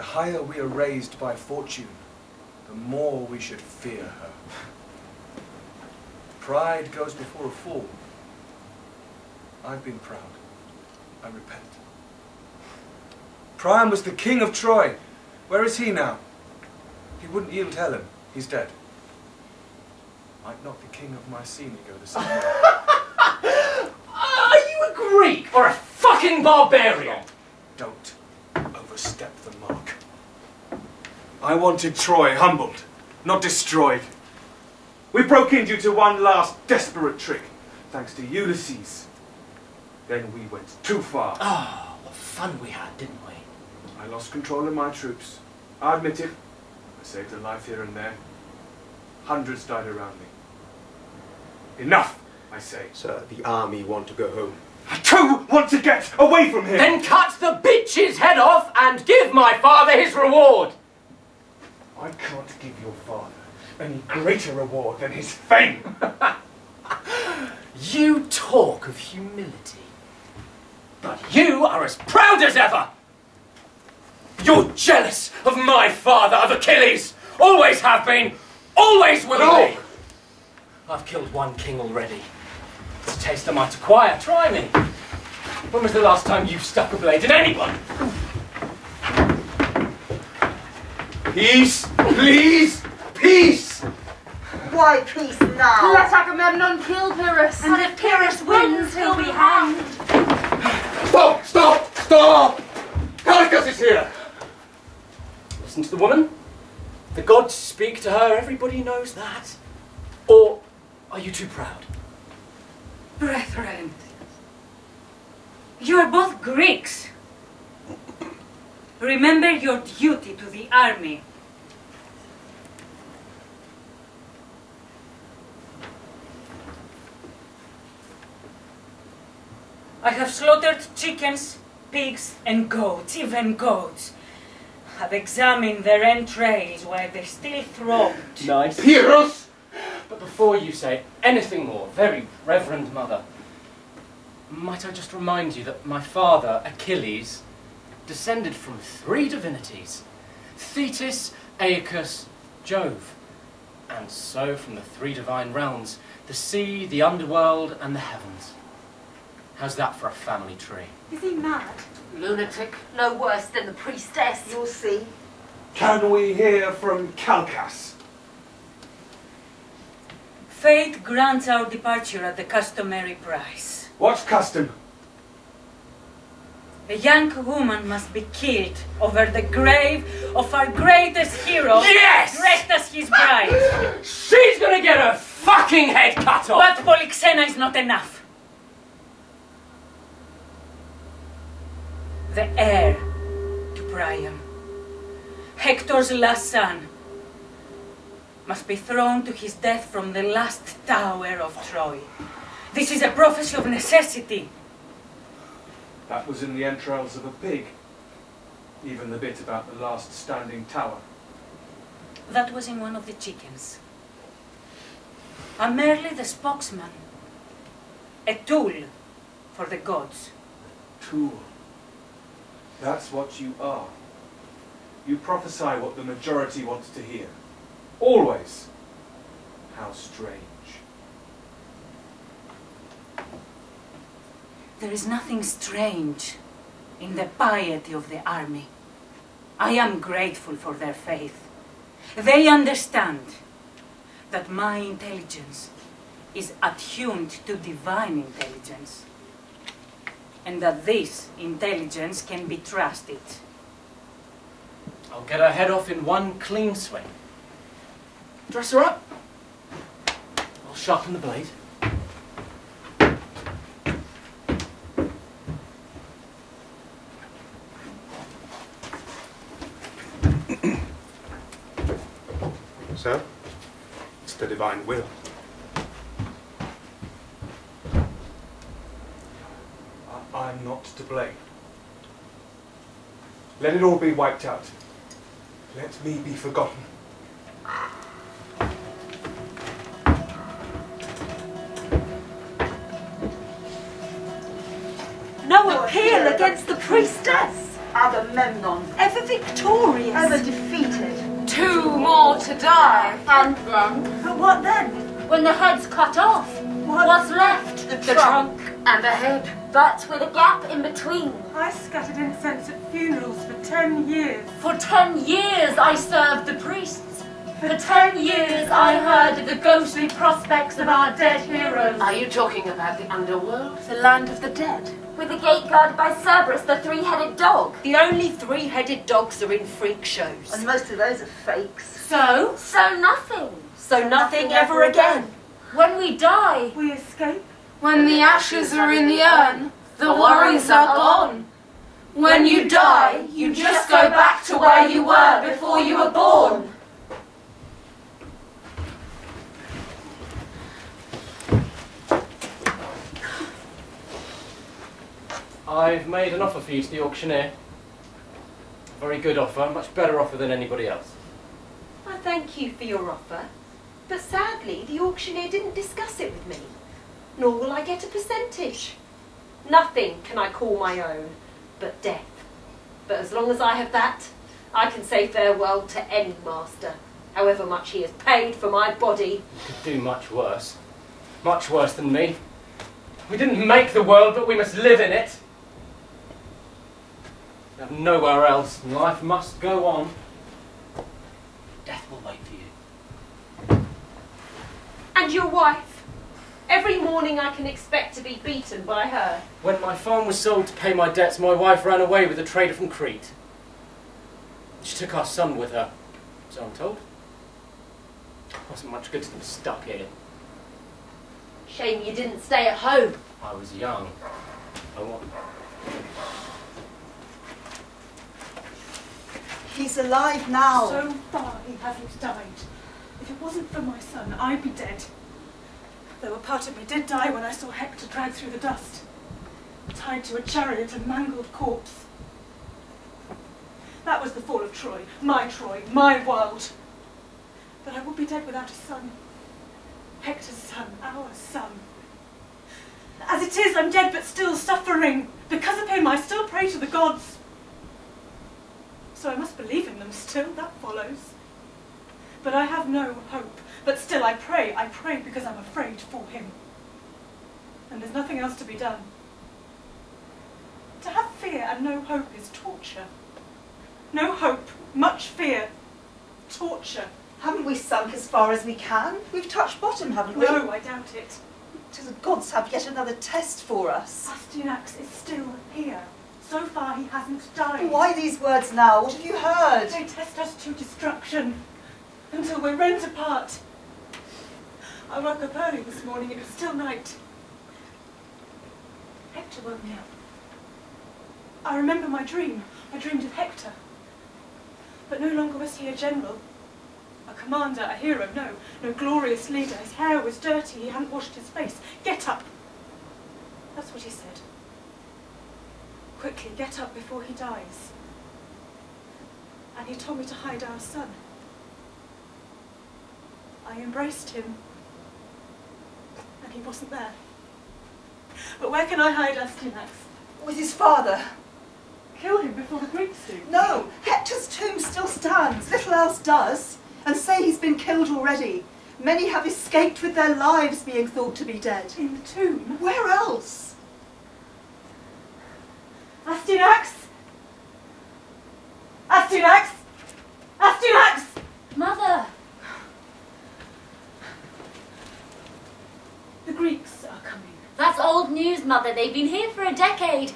The higher we are raised by fortune, the more we should fear her. Pride goes before a fall. I've been proud. I repent. Priam was the king of Troy. Where is he now? He wouldn't yield Helen. He's dead. Might not the king of Mycenae go the same way? Are you a Greek or a fucking barbarian? Don't overstep the mark. I wanted Troy humbled, not destroyed. We broke in due to one last desperate trick, thanks to Ulysses. Then we went too far. Ah, what fun we had, didn't we? I lost control of my troops. I admit it. I saved a life here and there. Hundreds died around me. Enough, I say. Sir, the army want to go home. I too want to get away from here! Then cut the bitch's head off and give my father his reward! I can't give your father any greater reward than his fame! You talk of humility, but you are as proud as ever! You're jealous of my father, of Achilles! Always have been, always will be! I've killed one king already. It's a taste I might acquire. Try me. When was the last time you stuck a blade in anyone? Peace, please, peace! Why peace now? Let Agamemnon kill Pyrrhus. And if Pyrrhus wins, he'll be hanged. Stop! Stop! Stop! Calchas is here! Listen to the woman. The gods speak to her. Everybody knows that. Or are you too proud? Brethren, you are both Greeks. Remember your duty to the army. I have slaughtered chickens, pigs, and goats, even goats. I've examined their entrails while they still throbbed. Nice. Pyrrhus! But before you say anything more, very reverend mother, might I just remind you that my father, Achilles, descended from 3 divinities: Thetis, Aeacus, Jove, and so from the 3 divine realms, the sea, the underworld, and the heavens. How's that for a family tree? Is he mad? Lunatic. No worse than the priestess. You'll see. Can we hear from Calchas? Fate grants our departure at the customary price. What's custom? A young woman must be killed over the grave of our greatest hero, Yes! dressed as his bride. She's gonna get her fucking head cut off! But Polyxena is not enough. The heir to Priam, Hector's last son, must be thrown to his death from the last tower of Troy. This is a prophecy of necessity. That was in the entrails of a pig. Even the bit about the last standing tower. That was in one of the chickens. I'm merely the spokesman. A tool for the gods. Tool. That's what you are. You prophesy what the majority wants to hear. Always. How strange. There is nothing strange in the piety of the army. I am grateful for their faith. They understand that my intelligence is attuned to divine intelligence, and that this intelligence can be trusted. I'll get her head off in one clean swing. Dress her up. I'll sharpen the blade. Sir, it's the divine will. I'm not to blame. Let it all be wiped out. Let me be forgotten. No appeal against the priestess. Agamemnon, ever victorious, ever defeated. 2 more to die. And then? But what then? When the head's cut off, what's left? The trunk and the head, but with a gap in between. I scattered incense at funerals for 10 years. For 10 years I served the priests. For 10 years I heard of the ghostly prospects of our dead heroes. Are you talking about the underworld, the land of the dead? With the gate guarded by Cerberus, the 3-headed dog. The only 3-headed dogs are in freak shows. And most of those are fakes. So nothing. So nothing ever again. When we die, We escape. When the ashes are in the urn, the worries are gone. When you die, you just go back to where you were before you were born. I've made an offer for you to the auctioneer. A very good offer, much better offer than anybody else. I thank you for your offer, but sadly the auctioneer didn't discuss it with me, nor will I get a percentage. Nothing can I call my own but death. But as long as I have that, I can say farewell to any master, however much he has paid for my body. You could do much worse than me. We didn't make the world, but we must live in it. We have nowhere else, and life must go on. Death will wait for you. And your wife? Every morning I can expect to be beaten by her. When my farm was sold to pay my debts, my wife ran away with a trader from Crete. She took our son with her, so I'm told. It wasn't much good to them stuck here. Shame you didn't stay at home. I was young. I want. He's alive now. So far he hasn't died. If it wasn't for my son, I'd be dead. Though a part of me did die when I saw Hector dragged through the dust, tied to a chariot, a mangled corpse. That was the fall of Troy, my world. But I would be dead without a son. Hector's son, our son. As it is, I'm dead but still suffering. Because of him, I still pray to the gods. So I must believe in them still, that follows. But I have no hope. But still I pray because I'm afraid for him. And there's nothing else to be done. To have fear and no hope is torture. No hope, much fear, torture. Haven't we sunk as far as we can? We've touched bottom, haven't we? No, I doubt it. To the gods have yet another test for us. Astyanax is still here. So far he hasn't died. Why these words now? What have you heard? They test us to destruction, until we're rent apart. I woke up early this morning, it was still night. Hector woke me up. I remember my dream. I dreamed of Hector. But no longer was he a general, a commander, a hero, no glorious leader. His hair was dirty, he hadn't washed his face. Get up. That's what he said. Quickly, get up before he dies. And he told me to hide our son. I embraced him, and he wasn't there. But where can I hide Astyanax? With his father. Kill him before the Greeks do. No, Hector's tomb still stands, little else does, and say he's been killed already. Many have escaped with their lives being thought to be dead. In the tomb? Where else? Astyanax! Astyanax! Astyanax! Mother! The Greeks are coming. That's old news, Mother. They've been here for a decade.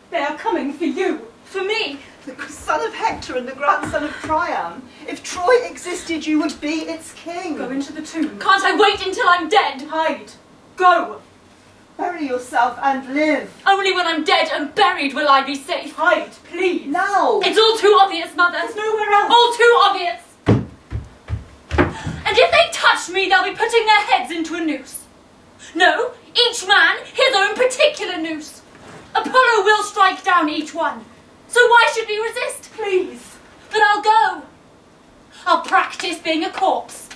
They are coming for you. For me. The son of Hector and the grandson of Priam. If Troy existed, you would be its king. Go into the tomb. Can't I wait until I'm dead? Hide. Go. Bury yourself and live. Only when I'm dead and buried will I be safe. Hide, please. Now. It's all too obvious, Mother. There's nowhere else. All too obvious. And if they touch me, they'll be putting their heads into a noose. No, each man his own particular noose. Apollo will strike down each one. So why should we resist? Please. Then I'll go. I'll practice being a corpse.